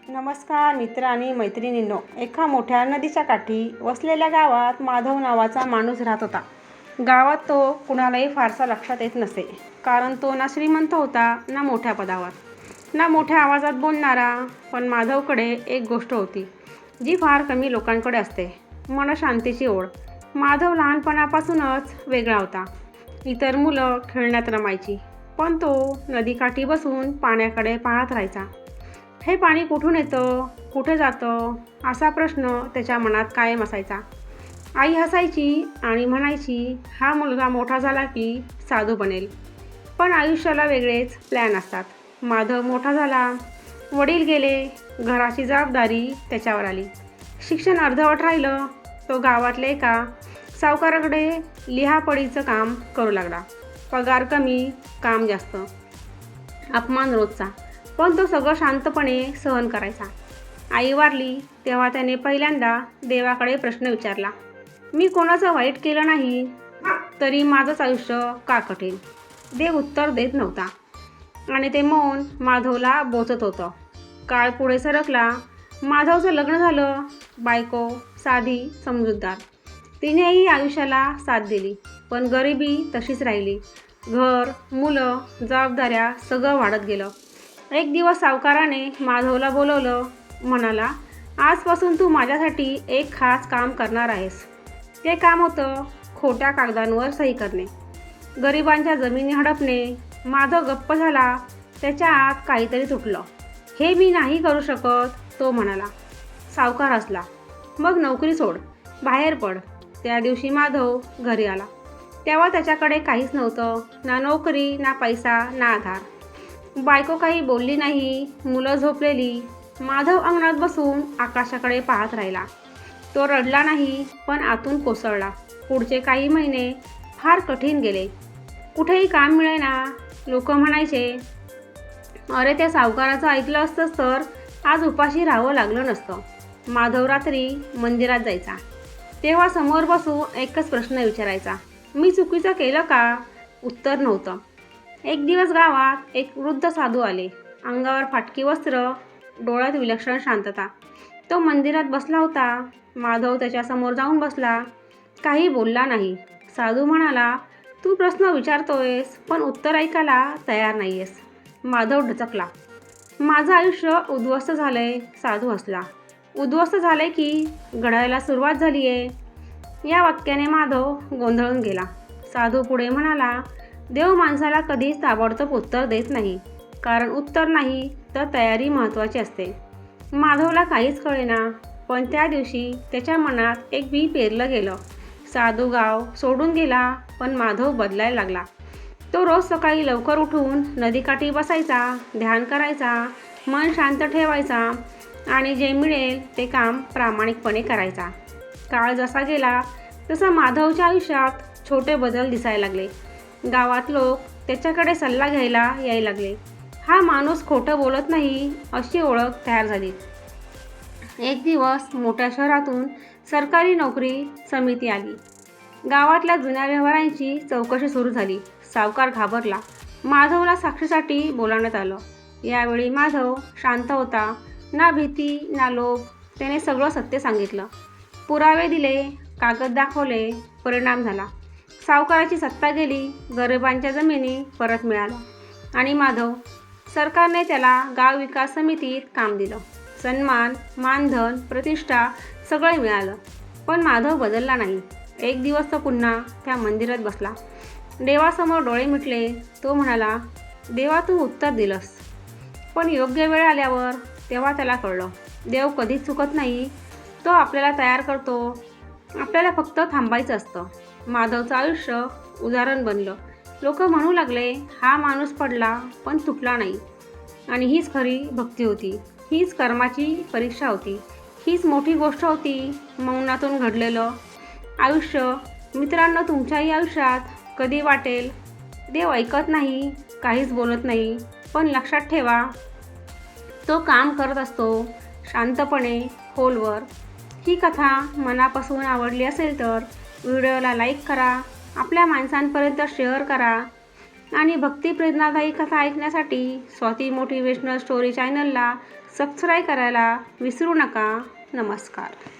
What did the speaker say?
नमस्कार मित्र आणि मैत्रिणींनो. एका मोठ्या नदीच्या काठी वसलेल्या गावात माधव नावाचा माणूस राहत होता. गावात तो कुणालाही फारसा लक्षात येत नसे, कारण तो ना श्रीमंत होता, ना मोठ्या पदावर, ना मोठ्या आवाजात बोलणारा. पण माधवकडे एक गोष्ट होती जी फार कमी लोकांकडे असते: मनशांतीची ओढ. माधव लहानपणापासूनच वेगळा होता. इतर मुलं खेळण्यात रमायची, पण तो नदीकाठी बसून पाण्याकडे पाहत राहायचा. हे पाणी कुठून येतं, कुठे जातं, असा प्रश्न त्याच्या मनात कायम असायचा. आई हसायची आणि म्हणायची, हा मुलगा मोठा झाला की साधू बनेल. पण आयुष्याला वेगळेच प्लॅन असतात. माधव मोठा झाला, वडील गेले, घराची जबाबदारी त्याच्यावर आली. शिक्षण अर्धवट राहिलं. तो गावातल्या एका सावकाराकडे लिहापडीचं काम करू लागला. पगार कमी, काम जास्त, अपमान रोजचा. पण तो सगळं शांतपणे सहन करायचा. आई वारली तेव्हा त्याने पहिल्यांदा देवाकडे प्रश्न विचारला, मी कोणाचं वाईट केलं नाही, तरी माझंच आयुष्य का कठीण? देव उत्तर देत नव्हता आणि ते मौन माधवला बोचत होतं. काळ पुढे सरकला. माधवचं लग्न झालं. बायको साधी, समजूतदार. तिनेही आयुष्याला साथ दिली. पण गरिबी तशीच राहिली. घर, मुलं, जबाबदाऱ्या सगळं वाढत गेलं. एक दिवस सावकाराने माधवला बोलवलं. म्हणाला, आजपासून तू माझ्यासाठी एक खास काम करणार आहेस. ते काम होतं खोट्या कागदांवर सही करणे, गरिबांच्या जमिनी हडपणे. माधव गप्प झाला. त्याच्या आत काहीतरी तुटलं. हे मी नाही करू शकत, तो म्हणाला. सावकार हसला. मग नोकरी सोड, बाहेर पड. त्या दिवशी माधव घरी आला तेव्हा त्याच्याकडे काहीच नव्हतं. ना नोकरी, ना पैसा, ना आधार. बायको काही बोलली नाही. मुलं झोपलेली. माधव अंगणात बसून आकाशाकडे पाहत राहिला. तो रडला नाही, पण आतून कोसळला. पुढचे काही महिने फार कठीण गेले. कुठेही काम मिळेना. लोक म्हणायचे, अरे त्या सावकाराचं ऐकलं असतंच तर आज उपाशी राहावं लागलं नसतं. माधव रात्री मंदिरात जायचा. तेव्हा समोर बसू एकच प्रश्न विचारायचा, मी चुकीचं केलं का? उत्तर नव्हतं. एक दिवस गावात एक वृद्ध साधू आले. अंगावर फाटकी वस्त्र, डोळ्यात विलक्षण शांतता. तो मंदिरात बसला होता. माधव त्याच्यासमोर जाऊन बसला. काही बोलला नाही. साधू म्हणाला, तू प्रश्न विचारतोयस, पण उत्तर ऐकायला तयार नाहीयेस. माधव डचकला. माझं आयुष्य उद्ध्वस्त झालंय. साधू हसला. उद्ध्वस्त झालंय की घडायला सुरुवात झाली आहे. या वाक्याने माधव गोंधळून गेला. साधू पुढे म्हणाला, देव माणसाला कधीच ताबडतोब उत्तर देत नाही, कारण उत्तर नाही तर तयारी महत्त्वाची असते. माधवला काहीच कळेना, पण त्या दिवशी त्याच्या मनात एक बी पेरलं गेलं. साधू गाव सोडून गेला, पण माधव बदलायला लागला. तो रोज सकाळी लवकर उठून नदीकाठी बसायचा, ध्यान करायचा, मन शांत ठेवायचा आणि जे मिळेल ते काम प्रामाणिकपणे करायचा. काळ जसा गेला तसा माधवच्या आयुष्यात छोटे बदल दिसायला लागले. गावात लोक त्याच्याकडे सल्ला घ्यायला यायला लागले. हा माणूस खोटं बोलत नाही, अशी ओळख तयार झाली. एक दिवस मोठ्या शहरातून सरकारी नोकरी समिती आली. गावातल्या जुन्या व्यवहारांची चौकशी सुरू झाली. सावकार घाबरला. माधवला साक्षीसाठी बोलावण्यात आलं. यावेळी माधव शांत होता. ना भीती, ना लोभ. त्याने सगळं सत्य सांगितलं. पुरावे दिले, कागद दाखवले. परिणाम झाला. सावकाराची सत्ता गेली. गरिबांच्या जमिनी परत मिळाल्या. आणि माधव, सरकारने त्याला गाव विकास समितीत काम दिलं. सन्मान, मानधन, प्रतिष्ठा सगळं मिळालं. पण माधव बदलला नाही. एक दिवस तो पुन्हा त्या मंदिरात बसला. देवासमोर डोळे मिटले. तो म्हणाला, देवा तू उत्तर दिलंस, पण योग्य वेळ आल्यावर. तेव्हा त्याला कळलं, देव कधीच चुकत नाही. तो आपल्याला तयार करतो. आपल्याला फक्त थांबायचं असतं. माधवचं आयुष्य उदाहरण बनलं. लोक म्हणू लागले, हा माणूस पडला पण तुटला नाही. आणि हीच खरी भक्ती होती. हीच कर्माची परीक्षा होती. हीच मोठी गोष्ट होती, मौनातून घडलेलं आयुष्य. मित्रांनो, तुमच्याही आयुष्यात कधी वाटेल देव ऐकत नाही, काहीच बोलत नाही, पण लक्षात ठेवा, तो काम करत असतो शांतपणे, खोलवर. ही कथा मनापासून आवडली असेल तर व्हिडिओला लाईक करा, आपल्या माणसांपर्यंत शेअर करा आणि भक्ती प्रेरणादायी कथा ऐकण्यासाठी स्वाती मोटिवेशनल स्टोरी चॅनलला सबस्क्राईब करायला विसरू नका. नमस्कार.